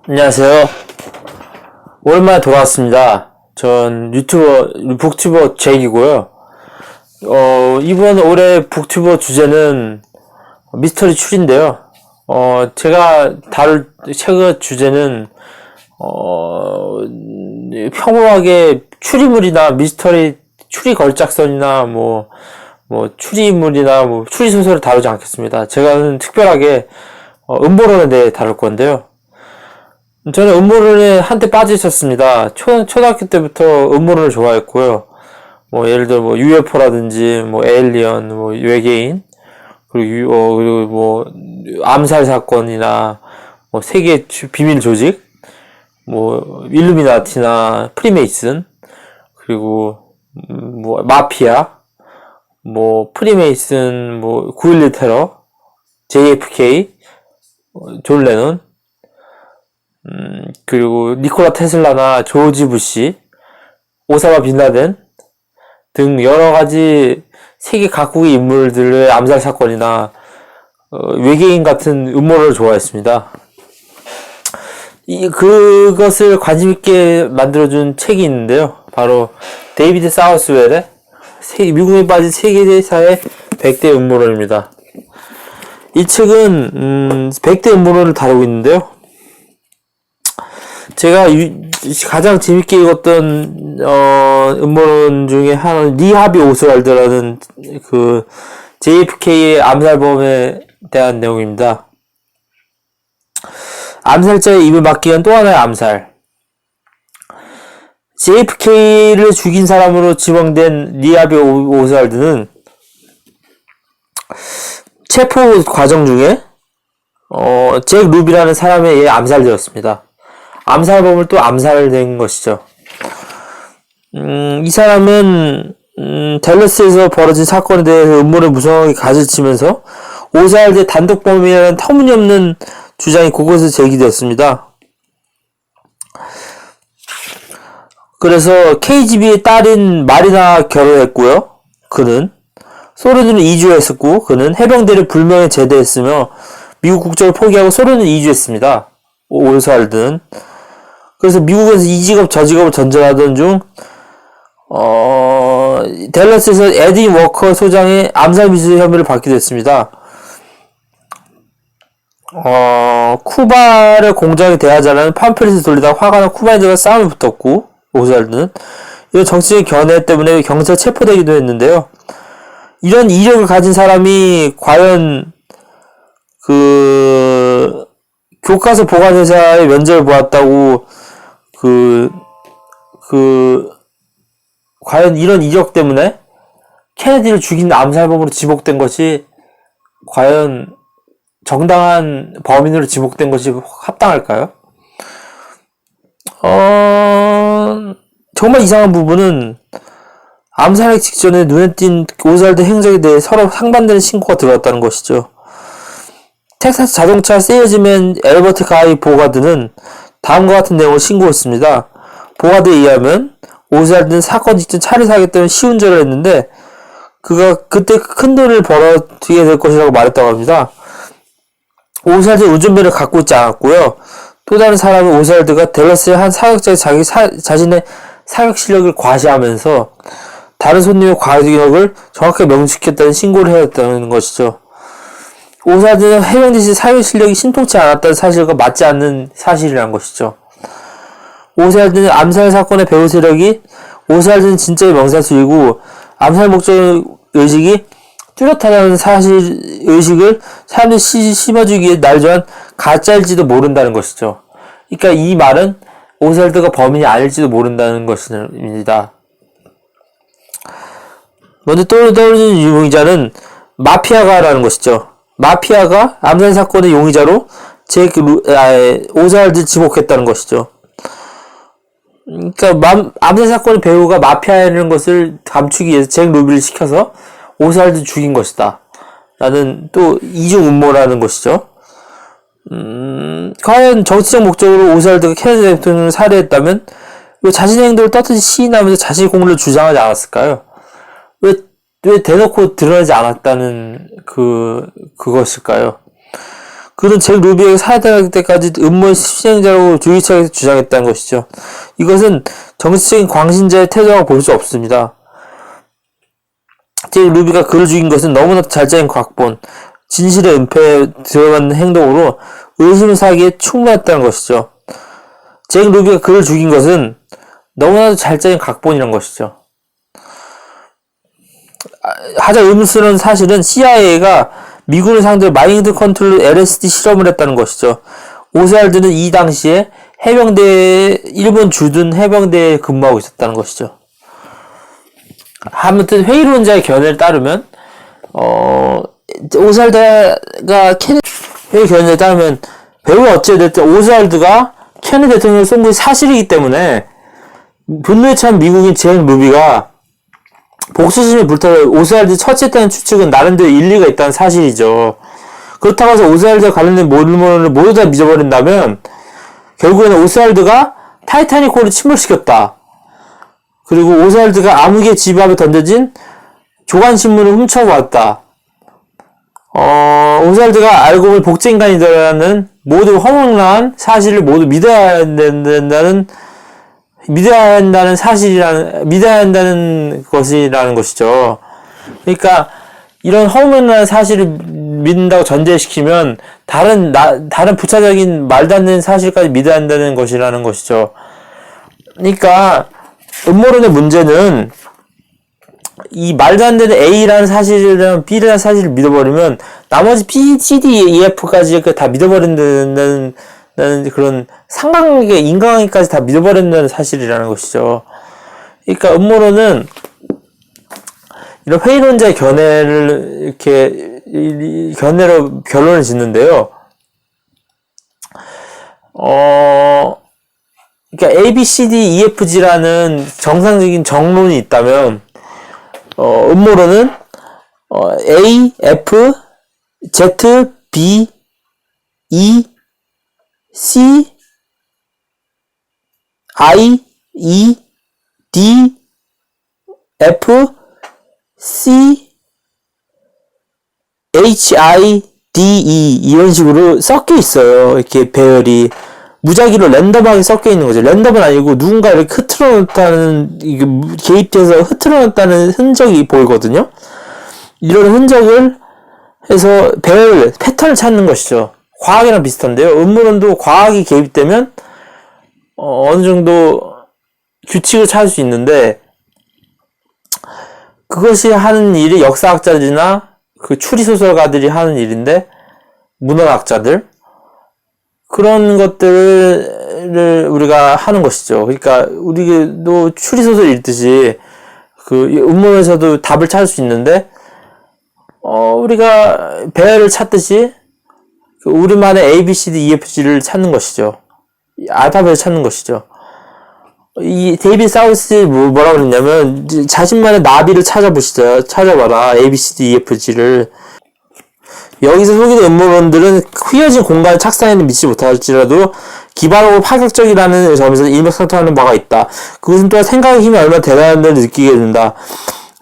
안녕하세요. 오랜만에 돌아왔습니다. 전 북튜버 잭이고요. 이번 올해 북튜버 주제는 미스터리 추리인데요. 제가 다룰 책의 주제는, 평범하게 추리물이나 미스터리, 추리 걸작선이나 추리물이나 추리소설을 다루지 않겠습니다. 제가는 특별하게, 음모론에 대해 다룰 건데요. 저는 음모론에 한때 빠져 있었습니다. 초등학교 때부터 음모론을 좋아했고요. 예를 들어 UFO라든지 에일리언, 외계인, 그리고 암살 사건이나 세계 비밀 조직, 일루미나티나 프리메이슨, 그리고 마피아, 프리메이슨, 9.11 테러, JFK, 존 레논, 그리고 니콜라 테슬라나 조지 부시, 오사마 빈라덴 등 여러 가지 세계 각국의 인물들의 암살 사건이나 외계인 같은 음모를 좋아했습니다. 그것을 관심 있게 만들어준 책이 있는데요. 바로 데이비드 사우스웰의 미국에 빠진 세계사의 100대 음모론입니다. 이 책은 100대 음모론을 다루고 있는데요. 제가 가장 재밌게 읽었던 음모론 중에 하나는 리 하비 오스왈드라는 JFK의 암살범에 대한 내용입니다. 암살자의 입을 막기 위한 또 하나의 암살. JFK를 죽인 사람으로 지명된 리 하비 오스왈드는 체포 과정 중에 잭 루비라는 사람에 의해 암살되었습니다. 암살범을 또 암살된 것이죠. 이 사람은 댈러스에서 벌어진 사건에 대해서 음모를 무성하게 가르치면서 오스왈드의 단독범이라는 터무니없는 주장이 곳곳에서 제기되었습니다. 그래서 KGB의 딸인 마리나 결혼했고요. 그는 소련으로 이주했었고, 그는 해병대를 불명예 제대했으며 미국 국적을 포기하고 소련으로 이주했습니다. 오스왈드는. 그래서 미국에서 이 직업 저 직업을 전전하던 중 댈러스에서 에디 워커 소장의 암살 미수 혐의를 받게 됐습니다. 쿠바를 공장에 대하자라는 팜플릿을 돌리다가 화가 난 쿠바인들과 싸움이 붙었고, 오스왈드는 이런 정치적인 견해 때문에 경찰에 체포되기도 했는데요. 이런 이력을 가진 사람이 과연 교과서 보관회사의 면접을 보았다고 과연 이런 이력 때문에 케네디를 죽인 암살범으로 지목된 것이 과연 정당한 범인으로 지목된 것이 합당할까요? 정말 이상한 부분은 암살하기 직전에 눈에 띈 오스왈드 행적에 대해 서로 상반되는 신고가 들어왔다는 것이죠. 텍사스 자동차 세일즈맨 엘버트 가이 보가드는 다음과 같은 내용을 신고했습니다. 보가드에 의하면 오스왈드는 사건 직전 차를 사겠다는 시운전을 했는데 그가 그때 큰 돈을 벌어들게 될 것이라고 말했다고 합니다. 오스왈드는 운전면허를 갖고 있지 않았고요. 또 다른 사람은 오스왈드가 댈러스의 한 사격자에 자신의 사격 실력을 과시하면서 다른 손님의 과격을 정확하게 명시켰다는 신고를 해왔다는 것이죠. 오스왈드는 해병대 시 사격 실력이 신통치 않았다는 사실과 맞지 않는 사실이란 것이죠. 오스왈드는 암살 사건의 배후 세력이 오스왈드는 진짜의 명사수이고 암살 목적 의식이 뚜렷하다는 사실 의식을 사람들이 심어주기 위해 날조한 가짜일지도 모른다는 것이죠. 그러니까 이 말은 오스왈드가 범인이 아닐지도 모른다는 것입니다. 먼저 떠오르는 유명자는 마피아가라는 것이죠. 마피아가 암살 사건의 용의자로 오스왈드를 지목했다는 것이죠. 그러니까 암살 사건의 배우가 마피아라는 것을 감추기 위해서 잭 루비를 시켜서 오스왈드를 죽인 것이다 라는 또 이중 음모라는 것이죠. 과연 정치적 목적으로 오스왈드가 케네디 대통령을 살해했다면 왜 자신의 행동을 떳떳이 시인하면서 자신의 공로를 주장하지 않았을까요? 왜 대놓고 드러나지 않았다는 그것일까요? 그는 잭 루비에게 사회될 때까지 음모의 실행자라고 조기차게 주장했다는 것이죠. 이것은 정치적인 광신자의 태도라고 볼 수 없습니다. 잭 루비가 그를 죽인 것은 너무나 잘 짜인 각본, 진실의 은폐에 들어간 행동으로 의심을 사기에 충분했다는 것이죠. 잭 루비가 그를 죽인 것은 너무나도 잘 짜인 각본이란 것이죠. 하자 의문스러운 사실은 CIA가 미군을 상대로 마인드 컨트롤 LSD 실험을 했다는 것이죠. 오스왈드는 이 당시에 일본 주둔 해병대에 근무하고 있었다는 것이죠. 아무튼 회의론자의 견해를 따르면 오스왈드가 회의 견해에 따르면 배우 어찌됐든 오스왈드가 케네디 대통령을 쏜 것이 사실이기 때문에 분노에 찬 미국인 잭 루비가 복수심에 불타서 오스왈드 처치했다는 추측은 나름대로 일리가 있다는 사실이죠. 그렇다고 해서 오스왈드와 관련된 모든 모두 다 믿어버린다면 결국에는 오스왈드가 타이타닉호를 침몰시켰다. 그리고 오스왈드가 암흑의 집 앞에 던져진 조간신문을 훔쳐보았다. 오스왈드가 알고 보니 복제인간이라는 모두 허망한 사실을 모두 믿어야 한다는 것이라는 것이죠. 그러니까 이런 허무한 사실을 믿는다고 전제시키면 다른 부차적인 말도 안 되는 사실까지 믿어야 한다는 것이라는 것이죠. 그러니까 음모론의 문제는 이 말도 안 되는 A라는 사실이랑 B라는 사실을 믿어버리면 나머지 B, C, D, E, F까지 다 믿어버린다는 그런 상관관계, 인과관계까지 다 믿어버린다는 사실이라는 것이죠. 그러니까 음모론은 이런 회의론자의 견해를 이렇게 견해로 결론을 짓는데요. 그러니까 A, B, C, D, E, F, G라는 정상적인 정론이 있다면 음모론은 A, F, Z, B, E, C, I, E, D, F, C, H, I, D, E 이런 식으로 섞여 있어요. 이렇게 배열이 무작위로 랜덤하게 섞여 있는 거죠. 랜덤은 아니고 누군가 이렇게 흐트러놓다는 개입돼서 흐트러놓다는 흔적이 보이거든요. 이런 흔적을 해서 배열 패턴을 찾는 것이죠. 과학이랑 비슷한데요. 음모론도 과학이 개입되면 어느 정도 규칙을 찾을 수 있는데 그것이 하는 일이 역사학자들이나 그 추리소설가들이 하는 일인데 문헌학자들 그런 것들을 우리가 하는 것이죠. 그러니까 우리도 추리소설 읽듯이 그 음모론에서도 답을 찾을 수 있는데 우리가 배열을 찾듯이 우리만의 A, B, C, D, E, F, G를 찾는 것이죠. 알파벳을 찾는 것이죠. 이 데이비드 사우스 뭐라고 그랬냐면 자신만의 나비를 찾아봐라. A, B, C, D, E, F, G를. 여기서 소개된 음모론들은 휘어진 공간의 착상에는 미치지 못할지라도 기발하고 파격적이라는 점에서 일맥상통하는 바가 있다. 그것은 또한 생각의 힘이 얼마나 대단한지를 느끼게 된다.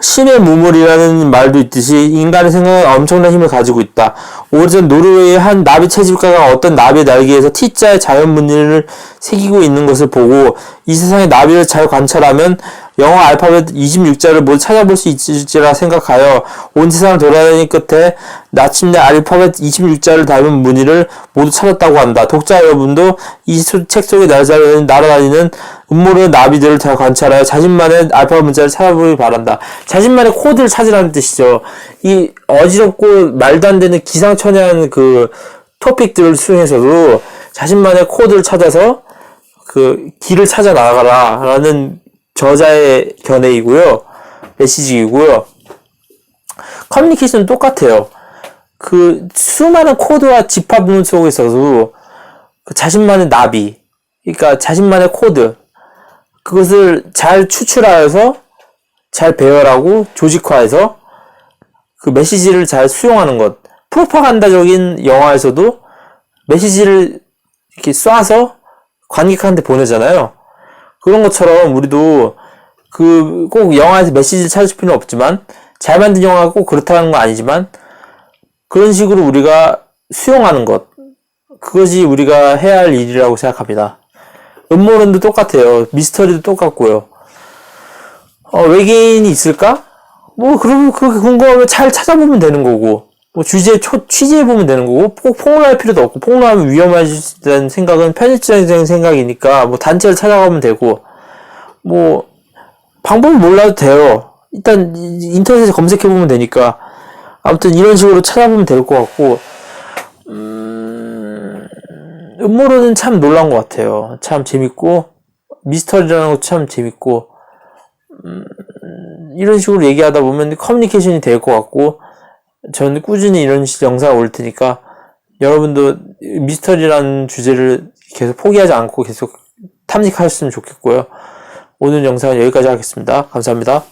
신의 무물이라는 말도 있듯이 인간의 생각은 엄청난 힘을 가지고 있다. 오래전 노르웨이의 한 나비 채집가가 어떤 나비의 날개에서 T자의 자연 무늬를 새기고 있는 것을 보고 이 세상의 나비를 잘 관찰하면 영어 알파벳 26자를 모두 찾아볼 수 있을지라 생각하여 온 세상을 돌아다닌 끝에 마침내 알파벳 26자를 닮은 무늬를 모두 찾았다고 한다. 독자 여러분도 이 책 속에 날아다니는 음모론의 나비들을 잘 관찰하여 자신만의 알파벳 문자를 찾아보기 바란다. 자신만의 코드를 찾으라는 뜻이죠. 이 어지럽고 말도 안 되는 기상천외한 그 토픽들을 수행해서도 자신만의 코드를 찾아서 그 길을 찾아 나가라라는 저자의 견해이고요. 메시지이고요. 커뮤니케이션은 똑같아요. 그 수많은 코드와 집합문 속에서도 그 자신만의 나비, 그러니까 자신만의 코드, 그것을 잘 추출하여서 잘 배열하고 조직화해서 그 메시지를 잘 수용하는 것. 프로파간다적인 영화에서도 메시지를 이렇게 쏴서 관객한테 보내잖아요. 그런 것처럼 우리도 그 꼭 영화에서 메시지를 찾을 필요는 없지만 잘 만든 영화가 꼭 그렇다는 건 아니지만 그런 식으로 우리가 수용하는 것, 그것이 우리가 해야 할 일이라고 생각합니다. 음모론도 똑같아요. 미스터리도 똑같고요. 외계인이 있을까? 뭐, 그러면 그렇게 궁금하면 잘 찾아보면 되는 거고, 뭐, 취재해보면 되는 거고, 꼭 폭로할 필요도 없고, 폭로하면 위험할 수 있다는 생각은 편집적인 생각이니까, 뭐, 단체를 찾아가면 되고, 뭐, 방법을 몰라도 돼요. 일단, 인터넷에 검색해보면 되니까, 아무튼 이런 식으로 찾아보면 될 것 같고, 음모론은 참 놀라운 것 같아요. 참 재밌고, 미스터리라는 것도 참 재밌고, 이런 식으로 얘기하다 보면 커뮤니케이션이 될 것 같고, 저는 꾸준히 이런 영상을 올 테니까, 여러분도 미스터리라는 주제를 계속 포기하지 않고 계속 탐닉하셨으면 좋겠고요. 오늘 영상은 여기까지 하겠습니다. 감사합니다.